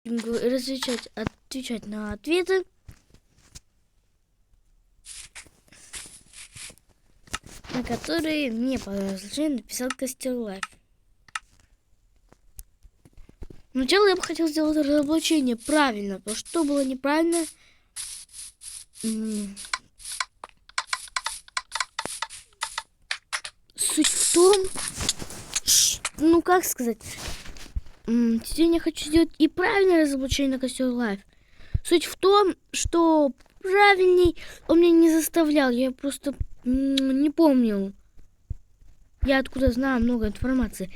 отвечать на ответы. На которые мне по разрешению написал Костер Лайф. Сначала я бы хотел сделать разоблачение правильно, потому что было неправильно. Суть в том, ну как сказать, сегодня я хочу сделать и правильное разоблачение на Костер Лайф. Суть в том, что правильней он меня не заставлял, я просто не помнил. Я откуда знаю много информации.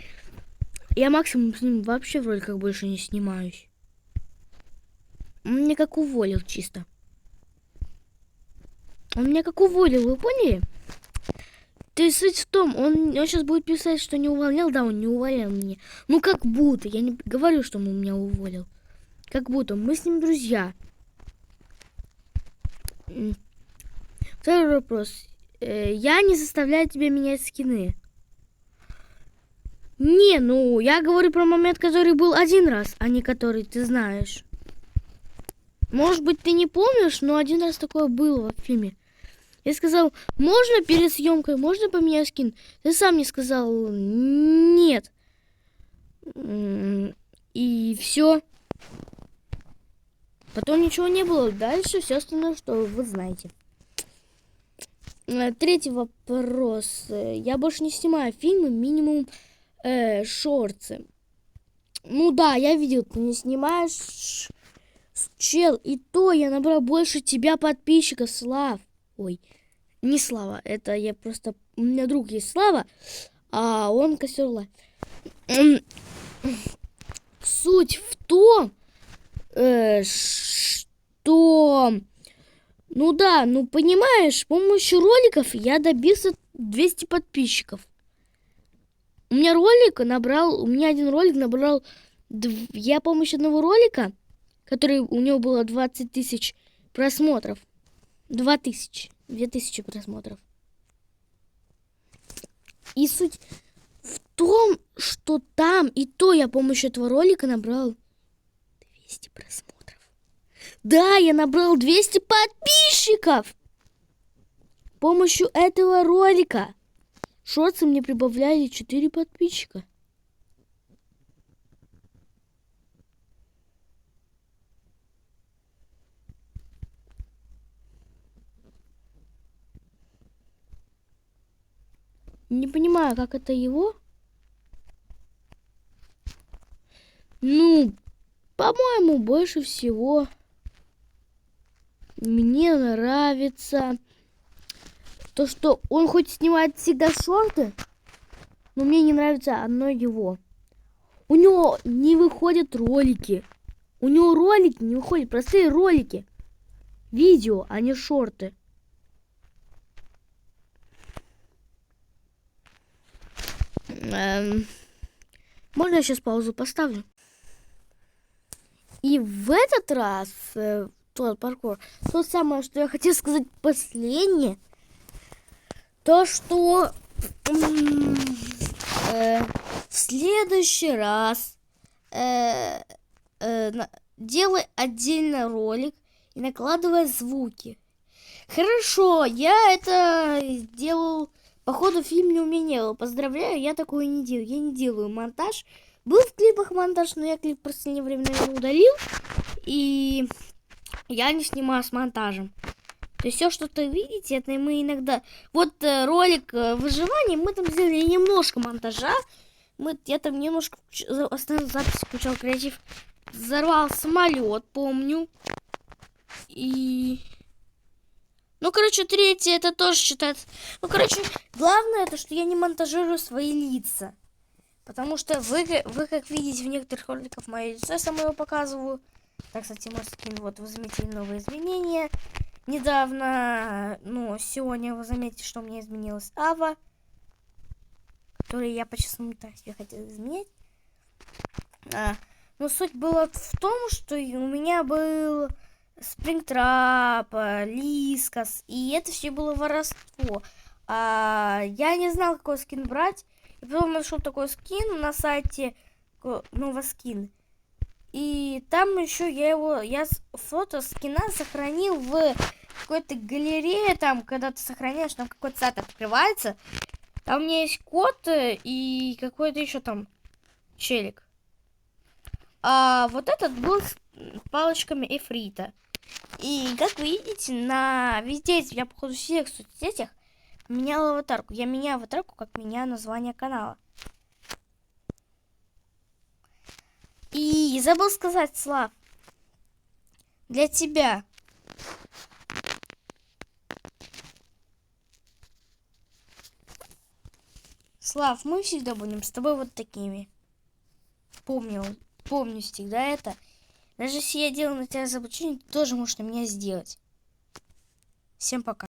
Я максимум с ним вообще вроде как больше не снимаюсь. Он меня как уволил чисто. Он меня как уволил, вы поняли? То есть суть в том, он сейчас будет писать, что не увольнял. Да, он не увольнял меня. Ну как будто, я не говорю, что он меня уволил. Как будто, мы с ним друзья. Второй вопрос. Я не заставляю тебя менять скины. Не, ну, я говорю про момент, который был один раз, а не который ты знаешь. Может быть, ты не помнишь, но один раз такое было в фильме. Я сказал, можно перед съемкой, можно поменять скин? Ты сам мне сказал, нет. И все. Потом ничего не было. Дальше все остальное, что вы знаете. Третий вопрос. Я больше не снимаю фильмы, минимум шорты. Ну да, я видел, ты не снимаешь, чел, и то я набрал больше тебя подписчиков, Слав. Ой, не Слава, это я просто... У меня друг есть Слава, а он Костер Лайф. Суть в том, что... Ну да, ну понимаешь, с помощью роликов я добился 200 подписчиков. У меня один ролик набрал... Я с помощью одного ролика, который у него было 20 тысяч просмотров. 2000 просмотров. И суть в том, что там и то я с помощью этого ролика набрал 200 просмотров. Да, я набрал 200 подписчиков! С помощью этого ролика. Шорты мне прибавляли 4 подписчика. Не понимаю, как это его? Ну, по-моему, больше всего мне нравится то, что он хоть снимает всегда шорты, но мне не нравится одно его. У него не выходят ролики. У него ролики не выходят, простые ролики. Видео, а не шорты. Можно я сейчас паузу поставлю? И в этот раз тот паркур, то самое, что я хотела сказать последнее, то, что в следующий раз делай отдельно ролик и накладывай звуки. Хорошо, я это делал. Походу, фильм не у меня не было. Поздравляю, я такое не делаю. Я не делаю монтаж. Был в клипах монтаж, но я клип просто невременно удалил. И я не снимаю с монтажем. То есть все, что-то видите, это мы иногда... Вот ролик выживания, мы там сделали немножко монтажа. Я там немножко основную запись включал креатив. Взорвал самолет, помню. И... Ну, короче, третье, это тоже считается... Ну, короче, главное, это что я не монтажирую свои лица. Потому что вы как видите, в некоторых роликах мое лицо я сама его показываю. Так, кстати, мой скин, вот, вы заметили новые изменения. Недавно, ну, сегодня вы заметите, что у меня изменилась Ава. Которую я по-честному так себе хотела изменить. Но суть была в том, что у меня был... Спрингтрап, Лискас, и это все было воровство. Я не знал, какой скин брать. И потом нашел такой скин на сайте Новоскин. И там еще фото скина сохранил в какой-то галерее, там, когда ты сохраняешь, там какой-то сайт открывается. Там у меня есть код и какой-то еще там челик. А вот этот был с палочками эфрита. И как вы видите, везде, я походу всех соцсетях меняла аватарку. Я меняю аватарку, как меняю название канала. И забыл сказать, Слав, для тебя. Слав, мы всегда будем с тобой вот такими. Помню всегда это. Даже если я делаю на тебя заблочение, ты тоже можешь на меня сделать. Всем пока.